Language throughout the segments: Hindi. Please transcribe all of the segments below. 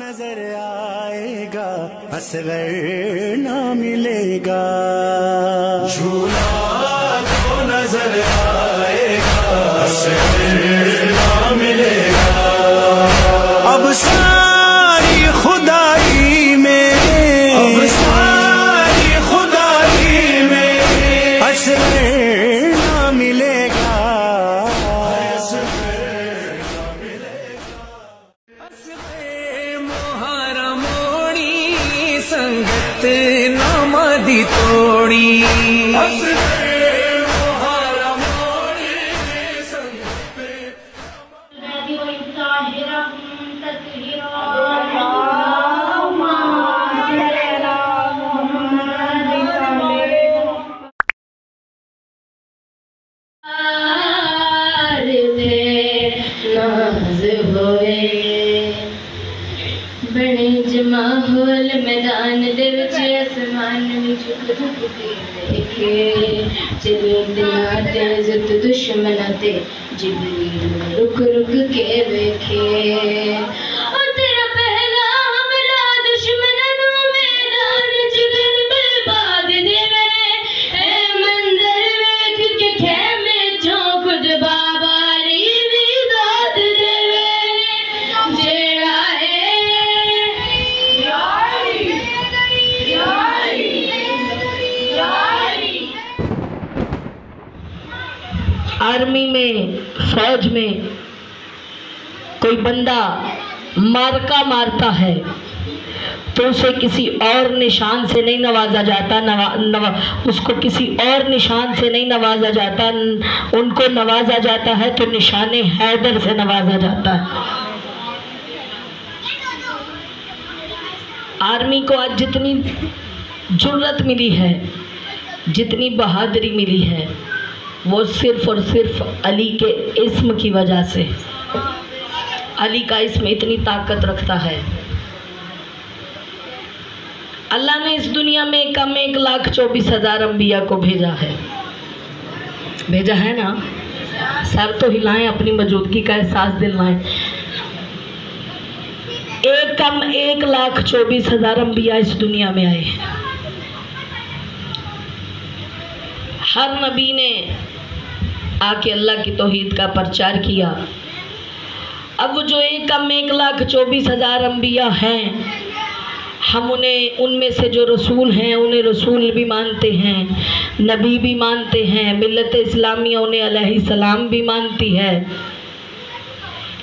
नजर आएगा असगर ना मिलेगा, झूला जो नजर आएगा असगर ना मिलेगा। अब सारी खुदाई में, अब सारी खुदाई में असगर ना मिलेगा, संगत नामदी तोड़ी बने जमाहोल मैदान दे विच आसमान में झुक झुक के देखे, चले दिना तेज तो दुश्मना ते जिब्रील रुक रुक के देखे। और तेरा पहला हमला दुश्मना नु मैदान जिगर बर्बाद देवे, ए मंजर वेख के खेमे चो खुद बाबा री भी दाद देवे। जेड़ा आर्मी में, फौज में कोई बंदा मार्का मारता है तो उसे किसी और निशान से नहीं नवाजा जाता, उसको किसी और निशान से नहीं नवाजा जाता, उनको नवाजा जाता है तो निशाने हैदर से नवाजा जाता है। आर्मी को आज जितनी जुर्रत मिली है, जितनी बहादुरी मिली है, वो सिर्फ और सिर्फ अली के इस्म की वजह से। अली का इस्म इतनी ताकत रखता है। अल्लाह ने इस दुनिया में कम 1,24,000 अम्बिया को भेजा है। भेजा है ना? सर तो हिलाएं, अपनी मौजूदगी का एहसास दिलवाएं। कम 1,24,000 अम्बिया इस दुनिया में आए हैं। हर नबी ने आके अल्लाह की तौहीद का प्रचार किया। अब वो जो कम 1,24,000 अम्बिया हैं, हम उन्हें, उनमें से जो रसूल हैं उन्हें रसूल भी मानते हैं, नबी भी मानते हैं, मिल्लत इस्लामिया उन्हें अलैहिस्सलाम भी मानती है।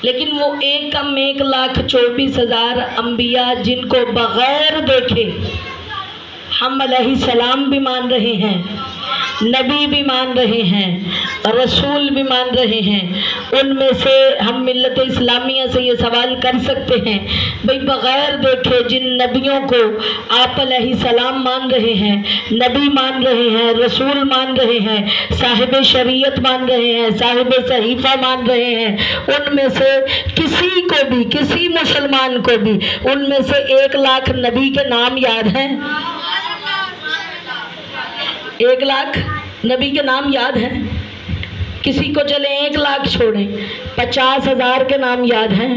लेकिन वो कम 1,24,000 अम्बिया जिनको बग़ैर देखे हम अलैहिस्सलाम भी मान रहे हैं, नबी भी मान रहे हैं, रसूल भी मान रहे हैं, उनमें से हम मिल्लत इस्लामिया से ये सवाल कर सकते हैं, भाई बग़ैर देखे जिन नबियों को आप अलैहिस्सलाम मान रहे हैं, नबी मान रहे हैं, रसूल मान रहे हैं, साहिब शरीयत मान रहे हैं, साहिब सहीफ़ा मान रहे हैं, उनमें से किसी को भी, किसी मुसलमान को भी उनमें से 1 लाख नबी के नाम याद हैं? 1 लाख नबी के नाम याद हैं? किसी को चले 1 लाख छोड़ें, 50,000 के नाम याद हैं?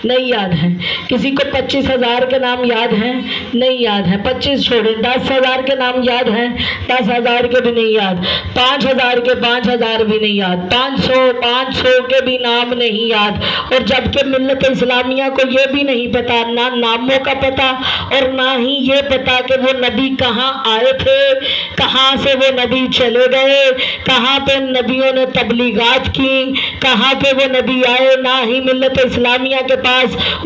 नहीं याद हैं। किसी को 25,000 के नाम याद हैं? नहीं याद हैं। 25 छोड़ें, 10,000 के नाम याद हैं? 10,000 के भी नहीं याद। 5,000 के 5,000 भी नहीं याद। 500 के भी नाम नहीं याद। और जबकि मिल्लत इस्लामिया को ये भी नहीं पता, ना नामों का पता और ना ही ये पता कि वो नबी कहाँ आए थे, कहाँ से वो नबी चले गए, कहाँ पे नबियों ने तबलीगात की, कहाँ पे वो नबी आए। ना ही मिल्लत इस्लामिया के पास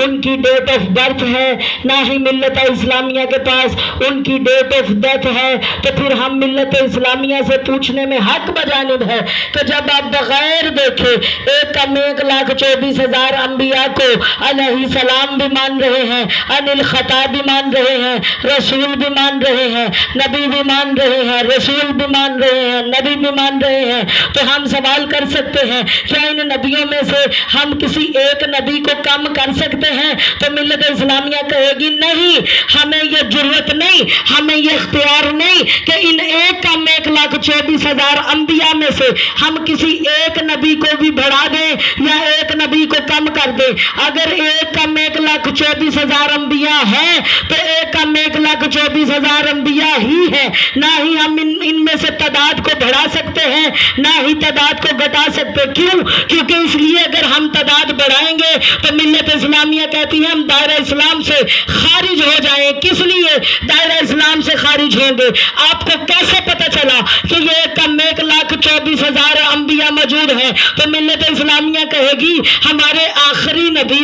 उनकी डेट ऑफ बर्थ है, ना ही मिल्लत इस्लामिया के पास उनकी डेट ऑफ डेथ है। तो फिर हम मिल्लत इस्लामिया से पूछने में हक बजानिब है कि जब आप बगैर देखे 1,24,000 अम्बिया को अलैहिस्सलाम भी मान रहे हैं, अनिल खता भी मान रहे हैं, रसूल भी मान रहे हैं, नबी भी मान रहे हैं, रसूल भी मान रहे हैं, नबी भी मान रहे हैं, तो हम सवाल कर सकते हैं क्या इन नबियों में से हम किसी एक नबी को कम कर सकते हैं? तो मिल्लत इस्लामिया कहेगी नहीं, हमें ये जरूरत नहीं, हमें ये इख्तियार नहीं कि इन 1,24,000 अम्बिया में से हम किसी एक नबी को भी बढ़ा दें या एक नबी को कम कर दे। अगर 1,24,000 अम्बिया है तो 1,24,000 अम्बिया ही है, ना ही हम इनमें से तादाद को बढ़ा सकते हैं, ना ही तादाद को घटा सकते। क्यों? क्योंकि इसलिए अगर हम तादाद बढ़ाएंगे तो मिल्लत इस्लामिया कहती है हम दायरा इस्लाम से खारिज हो जाएं। किस लिए दायरा इस्लाम से खारिज होंगे? आपको कैसे पता चला कि ये 1,24,000 अम्बिया मौजूद हैं? तो मिल्लत इस्लामिया कहेगी हमारे आखिरी नबी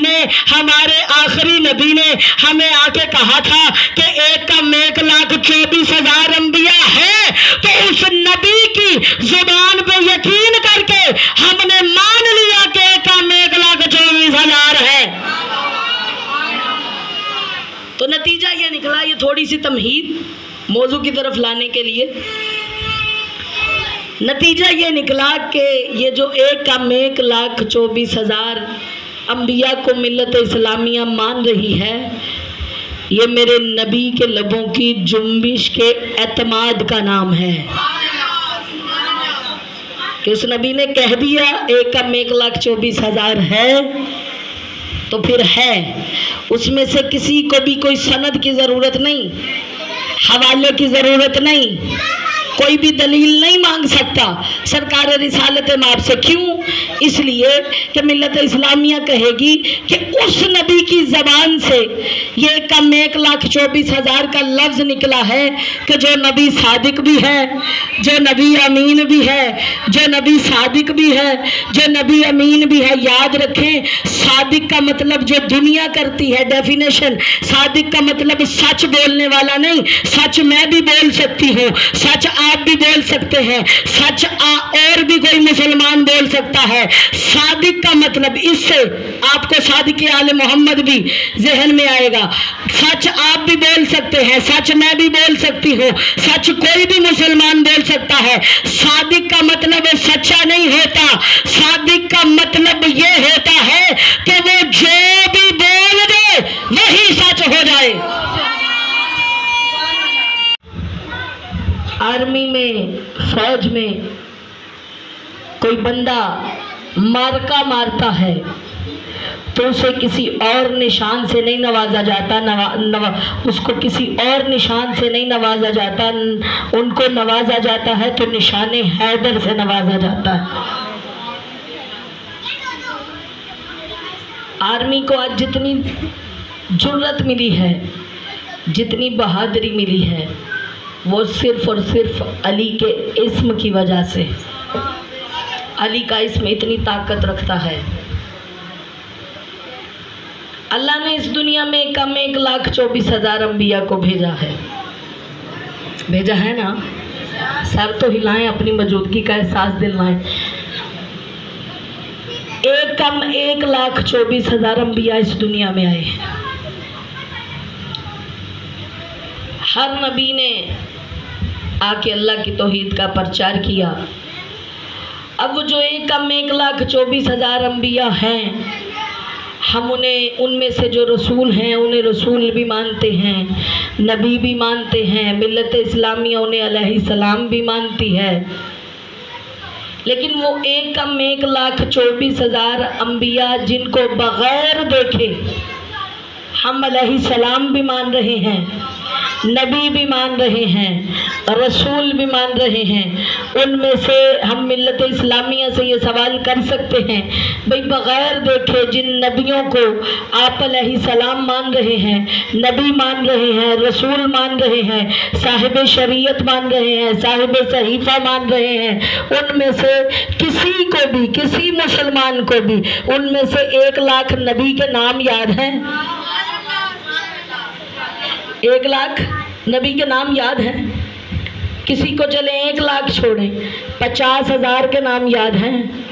ने हमें आके कहा था कि 1,24,000 अम्बिया है, तो उस नबी की जुबान पे यकीन करके हमने मान लिया कि 1,24,000 है। तो नतीजा ये निकला, ये थोड़ी सी तमहीद मौजू की तरफ लाने के लिए, नतीजा ये निकला कि ये जो 1,24,000 अम्बिया को मिल्लत इस्लामिया मान रही है, ये मेरे नबी के लबों की जुम्बिश के एतमाद का नाम है। कि उस नबी ने कह दिया 1,24,000 है तो फिर है। उसमें से किसी को भी कोई सनद की ज़रूरत नहीं, हवाले की ज़रूरत नहीं, कोई भी दलील नहीं मांग सकता सरकार रिसालत माब से। क्यों? इसलिए कि मिल्लत इस्लामिया कहेगी कि उस नबी की ज़बान से ये 1,24,000 का लफ्ज़ निकला है कि जो नबी सादिक भी है, जो नबी अमीन भी है, जो नबी सादिक भी है, जो नबी अमीन भी है। याद रखें, सादिक का मतलब जो दुनिया करती है डेफिनेशन, सादिक का मतलब सच बोलने वाला नहीं। सच मैं भी बोल सकती हूँ, सच आप भी बोल सकते हैं, सच और भी कोई मुसलमान बोल सकता है। सादिक का मतलब, इससे आपको सादिक आले मोहम्मद भी जहन में आएगा। सच आप भी बोल सकते हैं, सच मैं भी बोल सकती हूँ, सच कोई भी मुसलमान बोल सकता है। सादिक का मतलब सच्चा नहीं होता, सादिक का मतलब ये होता है कि वो जो भी बोल दे वही सच हो जाए। आर्मी में, फौज में कोई बंदा मार्का मारता है तो उसे किसी और निशान से नहीं नवाजा जाता, उसको किसी और निशान से नहीं नवाजा जाता, उनको नवाजा जाता है तो निशाने हैदर से नवाजा जाता है। आर्मी को आज जितनी जुर्रत मिली है, जितनी बहादुरी मिली है, वो सिर्फ और सिर्फ अली के इस्म की वजह से। अली का इस्म इतनी ताकत रखता है। अल्लाह ने इस दुनिया में कम 1,24,000 अम्बिया को भेजा है। भेजा है ना? सर तो हिलाएं, अपनी मौजूदगी का एहसास दिलवाएं। कम 1,24,000 अम्बिया इस दुनिया में आए हैं। हर नबी ने आके अल्लाह की तौहीद का प्रचार किया। अब वो जो कम 1,24,000 अम्बिया हैं, हम उन्हें, उनमें से जो रसूल हैं उन्हें रसूल भी मानते हैं, नबी भी मानते हैं, मिल्लत इस्लामिया उन्हें अलैहिस्सलाम भी मानती है। लेकिन वो कम 1,24,000 अम्बिया जिनको बग़ैर देखे हम अलैहिस्सलाम भी मान रहे हैं, नबी भी मान रहे हैं, रसूल भी मान रहे हैं, उनमें से हम मिल्लत इस्लामिया से ये सवाल कर सकते हैं, भाई बग़ैर देखे जिन नबियों को आप अलैहिस्सलाम मान रहे हैं, नबी मान रहे हैं, रसूल मान रहे हैं, साहिब शरीयत मान रहे हैं, साहिब सहीफ़ा मान रहे हैं, उनमें से किसी को भी, किसी मुसलमान को भी उनमें से 1,00,000 नबी के नाम याद हैं? 1,00,000 नबी के नाम याद हैं? किसी को चले 1,00,000 छोड़ें, 50,000 के नाम याद हैं?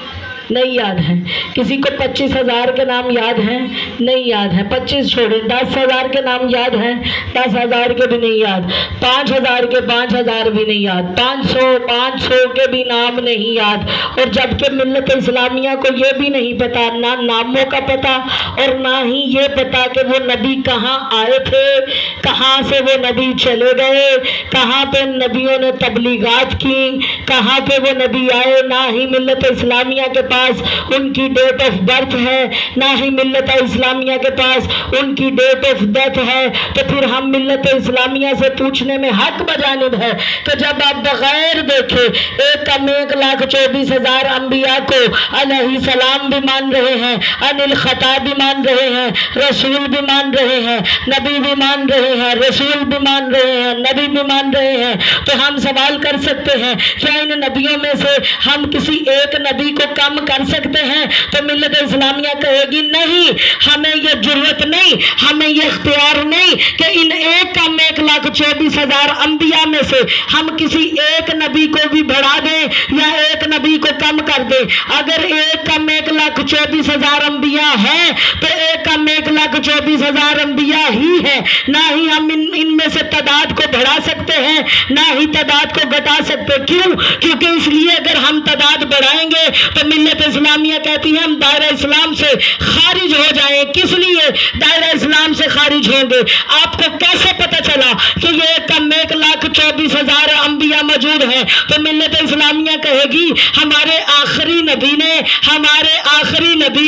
नहीं याद हैं। किसी को 25,000 के नाम याद हैं? नहीं याद हैं। 25 छोड़ें, 10,000 के नाम याद हैं? 10,000 के भी नहीं याद। 5,000 के 5,000 भी नहीं याद। 500 के भी नाम नहीं याद। और जबकि मिल्लत इस्लामिया को ये भी नहीं पता, ना नामों का पता और ना ही ये पता कि वो नबी कहाँ आए थे, कहाँ से वो नबी चले गए, कहाँ पे नबियों ने तबलीगात की, कहाँ पे वो नबी आए, ना ही मिल्लत इस्लामिया के पास उनकी डेट ऑफ बर्थ है, ना ही मिल्लत इस्लामिया के पास उनकी डेट ऑफ डेथ है, तो फिर हम मिल्लत इस्लामिया से पूछने में हक बजानिब है कि जब आप बगैर देखे 1,24,000 अंबिया को अलैहि सलाम भी मान रहे हैं, अनिल खता भी मान रहे हैं, रसूल भी मान रहे हैं, नबी भी मान रहे हैं, रसूल भी मान रहे हैं, नबी भी मान रहे हैं, तो हम सवाल कर सकते हैं क्या इन नबियों में से हम किसी एक नबी को कम कर सकते हैं? तो मिल्लत इस्लामिया कहेगी नहीं, हमें ये जरूरत नहीं, हमें ये इख्तियार नहीं कि इन 1,24,000 अंबिया में से हम किसी एक नबी को भी बढ़ा दें या एक नबी को कम कर दें। अगर 1,24,000 अंबिया है तो 1,24,000 अंबिया ही है, ना ही हम इनमें से तादाद को बढ़ा सकते हैं, ना ही तादाद को घटा सकते। क्यों? क्योंकि इसलिए अगर हम तादाद बढ़ाएंगे तो मिल्लत इस्लामिया कहती है हम दायरा इस्लाम से खारिज हो जाएं। किस लिए दायरा इस्लाम से खारिज होंगे? आपको कैसे पता चला कि ये 1,24,000 अंबिया मौजूद हैं? तो मिल्लत इस्लामिया कहेगी हमारे आखिरी नबी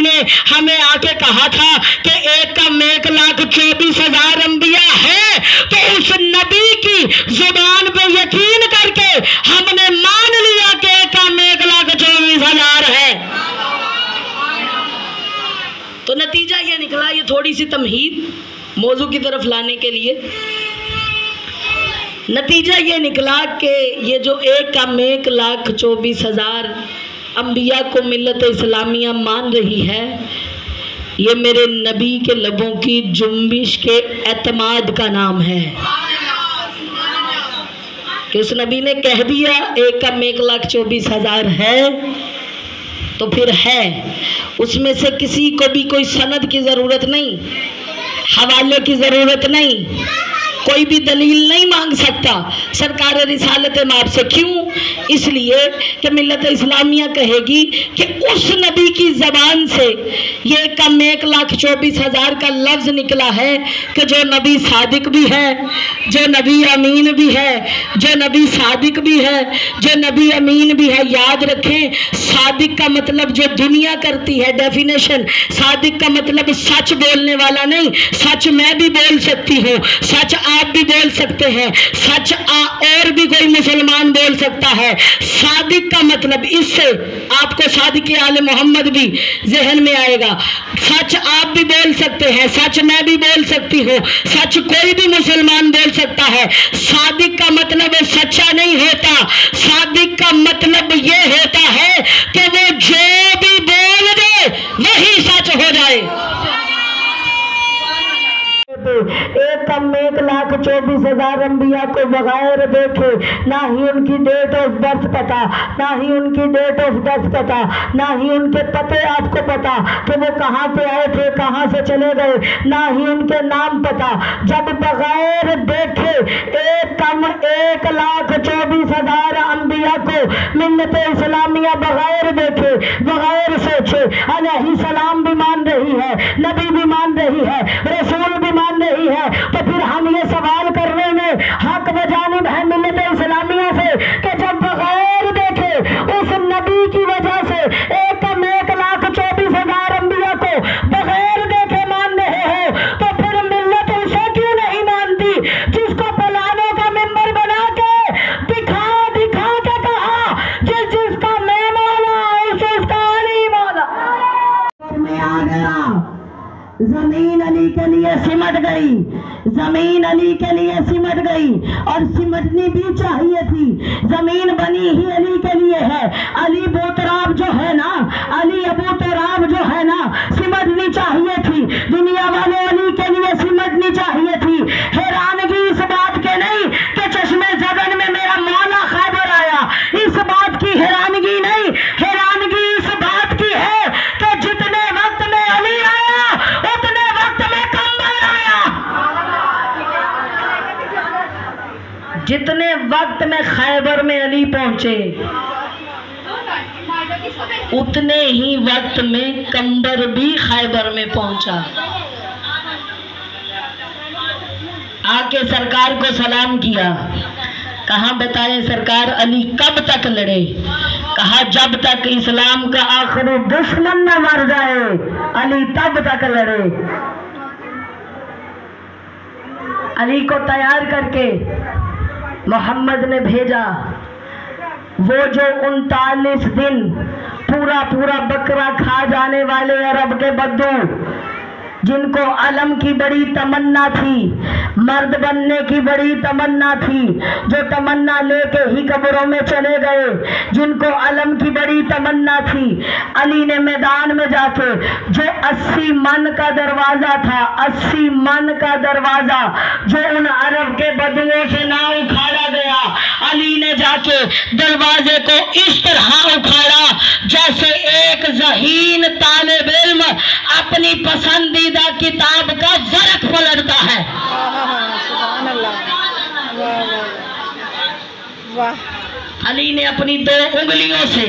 ने हमें आके कहा था कि 1,24,000 अंबिया है, तो उस नबी की जुबान पे यकीन करके हमने मान लिया कि 1,24,000 है। तो नतीजा ये निकला, ये थोड़ी सी तमहीद मौजू की तरफ लाने के लिए, नतीजा ये निकला कि ये जो 1,24,000 अंबिया को मिल्लत इस्लामिया मान रही है, ये मेरे नबी के लबों की जुम्बिश के एतमाद का नाम है कि उस नबी ने कह दिया 1,24,000 है तो फिर है। उसमें से किसी को भी कोई सनद की ज़रूरत नहीं, हवाले की ज़रूरत नहीं, कोई भी दलील नहीं मांग सकता सरकार रिसालत माब से। क्यों? इसलिए कि मिल्लत इस्लामिया कहेगी कि उस नबी की ज़बान से ये 1,24,000 का लफ्ज़ निकला है कि जो नबी सादिक भी है, जो नबी अमीन भी है, जो नबी सादिक भी है, जो नबी अमीन भी है। याद रखें, सादिक का मतलब जो दुनिया करती है डेफिनेशन, सादिक का मतलब सच बोलने वाला नहीं। सच मैं भी बोल सकती हूँ, सच आप भी बोल सकते हैं, सच और भी कोई मुसलमान बोल सकता है। सादिक का मतलब, इससे आपको सादिक आले मोहम्मद भी जहन में आएगा। सच आप भी बोल सकते हैं, सच मैं भी बोल सकती हूँ, सच कोई भी मुसलमान बोल सकता है। सादिक का मतलब सच्चा नहीं होता, सादिक का मतलब ये होता है कि वो जो भी बोल दे वही सच हो जाए। 1,24,000 अंबिया को बगैर देखे, ना ही उनकी डेट ऑफ बर्थ पता, ना ही उनकी डेट ऑफ डेथ पता, ना ही उनके पते आपको पता कि वो कहाँ पे आए थे, कहाँ से चले गए, ना ही उनके नाम पता। जब बगैर देखे 1,24,000 अंबिया को मिल्लत इस्लामिया बगैर देखे, बगैर सोचे अलैहि सलाम भी मान रही है, नबी भी मान रही है, रसूल भी मान रही है, तो फिर हम ये सवाल करने में हक बजानिब है मिल्लत इस्लामिया से कि जब बगैर देखे उस नबी की वजह से 1,24,000 अंबिया को बगैर देखे मान रहे हो, तो फिर मिल्लत उसे क्यों नहीं मानती जिसको पलानों का मिंबर बना के दिखा दिखा के कहा जिसका मैं मौला उसका नहीं मौला। में आ गया, जमीन अली के लिए सिमट गई, जमीन अली के लिए सिमट गई, और सिमटनी भी चाहिए थी। जमीन बनी ही अली के लिए है। अली बोतराब जो है ना, अली अबू तराब जो है ना, सिमटनी चाहिए थी। दुनिया वाले अली के लिए सिमटनी चाहिए थी। हैरानगी इस बात के नहीं कि चश्मे जगन में मेरा मौला खैबर आया, इस बात की हैरानगी नहीं, हैरानगी इस बात की है कि जितने वक्त में अली आया उतने वक्त में कंबल आया। जितने वक्त में खैबर में अली पहुंचे उतने ही वक्त में कंबर भी खैबर में पहुंचा। आके सरकार को सलाम किया, कहाँ बताए सरकार अली कब तक लड़े? कहा जब तक इस्लाम का आखिरी दुश्मन न मर जाए अली तब तक लड़े। अली को तैयार करके मोहम्मद ने भेजा। वो जो 39 दिन पूरा पूरा बकरा खा जाने वाले अरब के बद्दू, जिनको अलम की बड़ी तमन्ना थी, मर्द बनने की बड़ी तमन्ना थी, जो तमन्ना लेके ही कब्रों में चले गए, जिनको अलम की बड़ी तमन्ना थी, अली ने मैदान में जाके जो 80 मन का दरवाजा था, 80 मन का दरवाजा जो उन अरब के बदुओं से ना उखाड़ा गया, अली ने जाके दरवाजे को इस तरह उखाड़ा जैसे एक ज़हीन तालिब इल्म अपनी पसंदीदा किताब का वरक पलटता है। अली ने अपनी 2 उंगलियों से,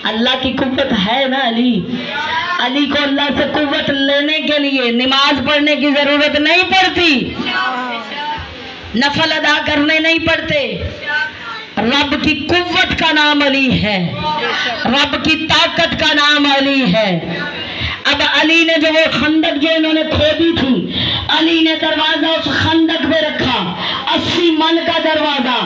अल्लाह की कुव्वत है ना अली को अल्लाह से कुव्वत लेने के लिए नमाज पढ़ने की जरूरत नहीं पड़ती, नफल अदा करने नहीं पड़ते। रब की कुव्वत का नाम अली है, रब की ताकत का नाम अली है। अब अली ने जो वो खंदक जो इन्होंने खोदी थी, अली ने दरवाजा उस खंदक में रखा, 80 मन का दरवाजा।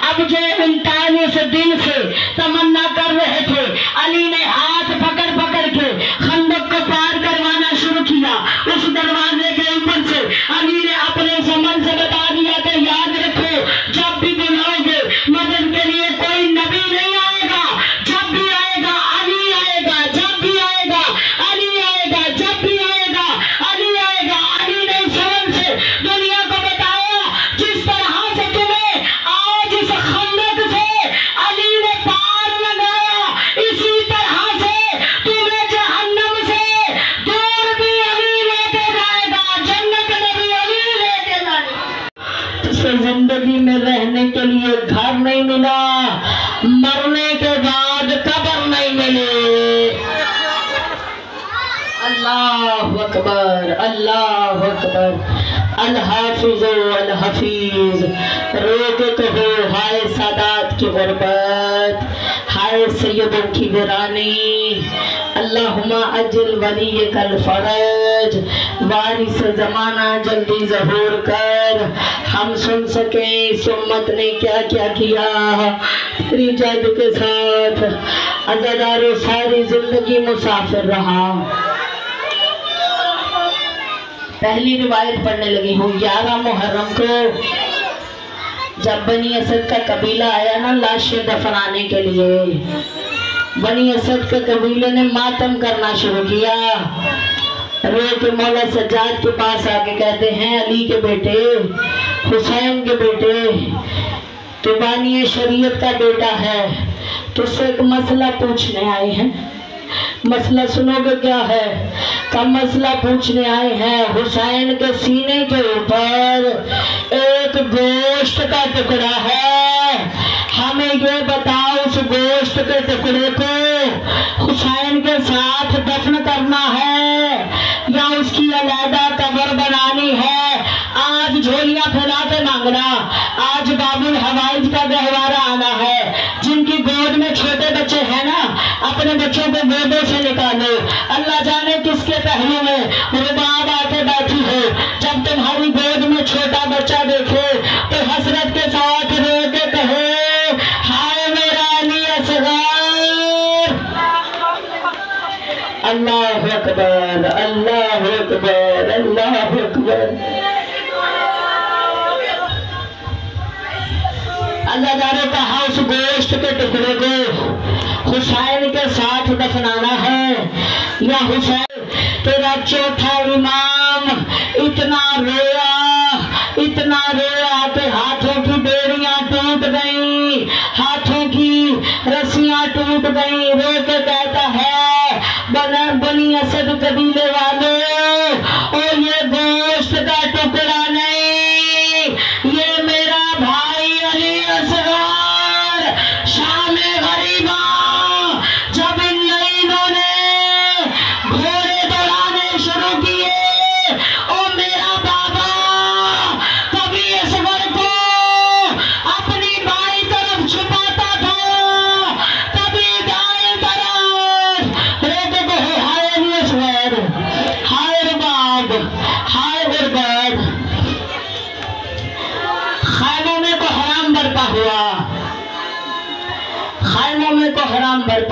अब जो 39 दिन से तमन्ना कर रहे थे, अली ने हाथ पकड़ पकड़ के खंदक को पार करवाना शुरू किया। उस दरवाजे के ऊपर से अली ने अपने समन से बता दिया कि याद रखो, जब भी बुलाओगे मदद के लिए कोई नबी नहीं आएगा, जब भी आएगा अली आएगा, जब भी आएगा अली आएगा, जब भी आएगा अली आएगा। अली ने समन से दुनिया को बताया, जिस तरह से तुम्हें आज इस खंदक से अली ने पार लगाया, इसी तरह से तुम्हें जहन्नम से दूर भी अली लेके जाएगा, जन्नत में भी अली लेके जाएगा। तुझे जिंदगी में रहने के लिए घर नहीं मिला, मरने के बाद कब्र नहीं मिली। अल्लाह अकबर, अल्लाह अकबर। अल हाफिज अल हफीज, रो के कहो हाय सादात की गुरबत, हाय सैयदों की वीरानी। अल्लाहुम्मा अजिल वली कल फरज, वारिस जमाना जल्दी ज़हूर कर। हम सुन सके इस उम्मत ने क्या क्या किया तेरी जद के साथ। अज़ादारो सारी जिंदगी मुसाफिर रहा। पहली रिवायत पढ़ने लगी हूँ। 11 मुहर्रम को जब बनी असद का कबीला आया ना लाशें दफनाने के लिए, बनी असद के कबीले ने मातम करना शुरू किया। रो के मौला सज्जाद के पास आके कहते हैं, अली के बेटे, हुसैन के बेटे, तू बानी शरीयत का बेटा है, तुझसे एक मसला पूछने आए हैं। मसला सुनोगे क्या है? का मसला पूछने आए हैं। हुसैन के सीने के ऊपर एक गोश्त का टुकड़ा है, हमें ये बताओ उस गोश्त के टुकड़े को हुसैन के साथ दफन करना है या उसकी अलग कब्र बनानी है? आज झोलियां फैला के मांगना, आज बाबुल हवाइज का गहवारा आना है। जिनकी गोद में छोटे बच्चे हैं ना, अपने बच्चों को गोदों से निकालो। अल्लाह जाने किसके पहलू में रुबाब आके बैठी हो। जब तुम्हारी गोद में छोटा बच्चा देखे तो हसरत के साथ रो के कहो, हाय मेरा अली असगर। अल्लाह अकबर, अल्लाह अकबर, अल्लाह अकबर। अल्लाह ने कहा उस गोश्त के टुकड़े को हुसैन के साथ दफनाना है या हुसैन तेरा चौथा इमाम इतना रोया कि हाथों की बेड़ियां टूट गई, हाथों की रस्सियां टूट गई। रो के कहता है, बनी असद कबीले वालों, और ये गोश्त का टुकड़ा नहीं, ये मेरा भाई अली असगर शामे गरीबा। जब इन लईनों ने घोड़े दौड़ाने शुरू किए, ओ मेरा बाबा कभी असगर को अपनी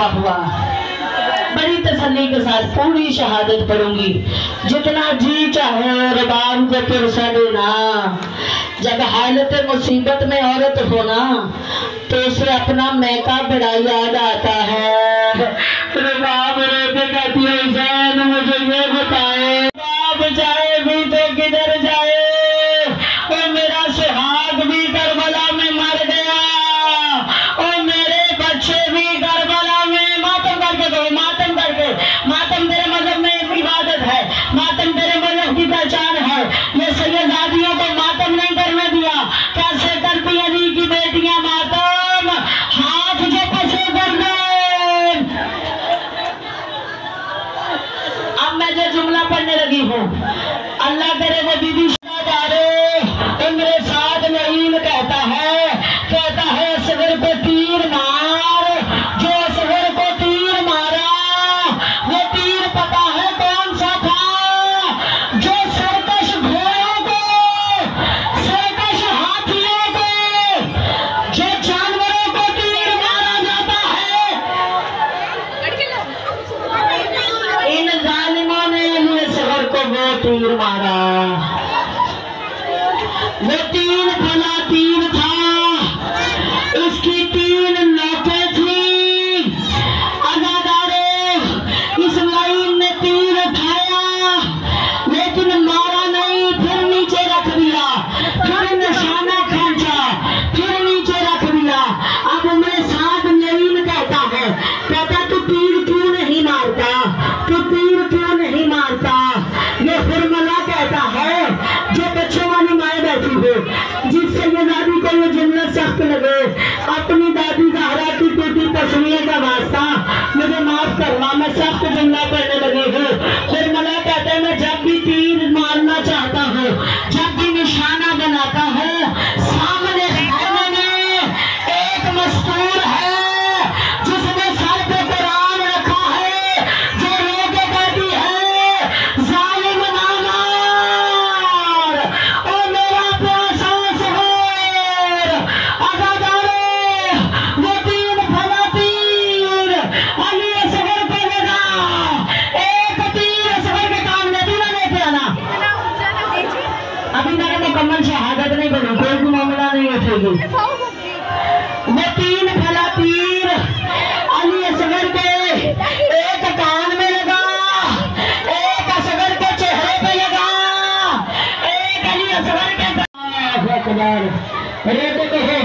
कलमा हुआ, बड़ी तसल्ली के साथ पूरी शहादत पढ़ूंगी, जितना जी चाहे रबाब को पुरसा देना। जब हालत मुसीबत में औरत होना तो उसे अपना मैका बड़ा याद आता है। रबाब रोके कहती है, हुसैन मुझे ये बताए, बाप जाए भी तो किधर जाए, और मेरा सुहाग भी करबला में मर गया, और मेरे बच्चे भी करबला में। मातम करके दो, मातम करके। मातम तेरे मजहब में एक इबादत है, मातम तेरे मजहब की पहचान है। ये सैयदादियों को मातम नहीं करने दिया। कैसे करती है दी की बेटियां मातम, हाथ जो पसे कर दे। अब मैं जो जुमला पढ़ने लगी हूँ, अल्लाह करे वो बीबी मेरे साथ नईम कहता है असगर को तीर मार। जो असगर को तीर मारा वो तीर पता है कौन सा था, जो सरकश घोड़ों को, सरकश हाथियों को, जो जानवरों को तीर मारा जाता है। इन जालिमों ने असगर को वो तीर मारा। वो तीन भला तीर था, उसकी तीन नोकें थी। अज़ादारे, इस लाइन ने तीर उठाया लेकिन मारा नहीं, फिर नीचे रख दिया, फिर निशाना खींचा, फिर नीचे रख दिया। अब मेरे साथ लाइन कहता तू तीर क्यों नहीं मारता, तू तीर क्यों नहीं मारता। ये हुरमला कहता है जो बच्चों वाली माए बैठी हो, जिससे ये दादी को ये जुमला सख्त लगे, अपनी दादी ज़हरा की टूटी तस्वीर का वास्ता मुझे माफ करना, मैं सख्त जुमला पढ़ने लगी हूँ। हुरमला कहते हैं मैं जब भी तीर मारना चाहता हूँ, जब भी निशाना बनाता हूँ, सामने खाने में एक मस्तूर है जिसने सर पे कुरान रखा है, जो रोके कहती है जालिम ना मार, ओ मेरा प्यासा सहोर। अज़ादारे, वो तीन फला तीर अली असगर पे लगा, एक तीर असगर के काम में दूल्हा लेके आना। अभी मैंने मुकम्मल शहादत नहीं बनी, कोई भी मामला नहीं उठेगी। वो तीन फला तीर अली असगर के एक कान में लगा, एक असगर के चेहरे पे लगा, एक अली असगर के। रोते तो हो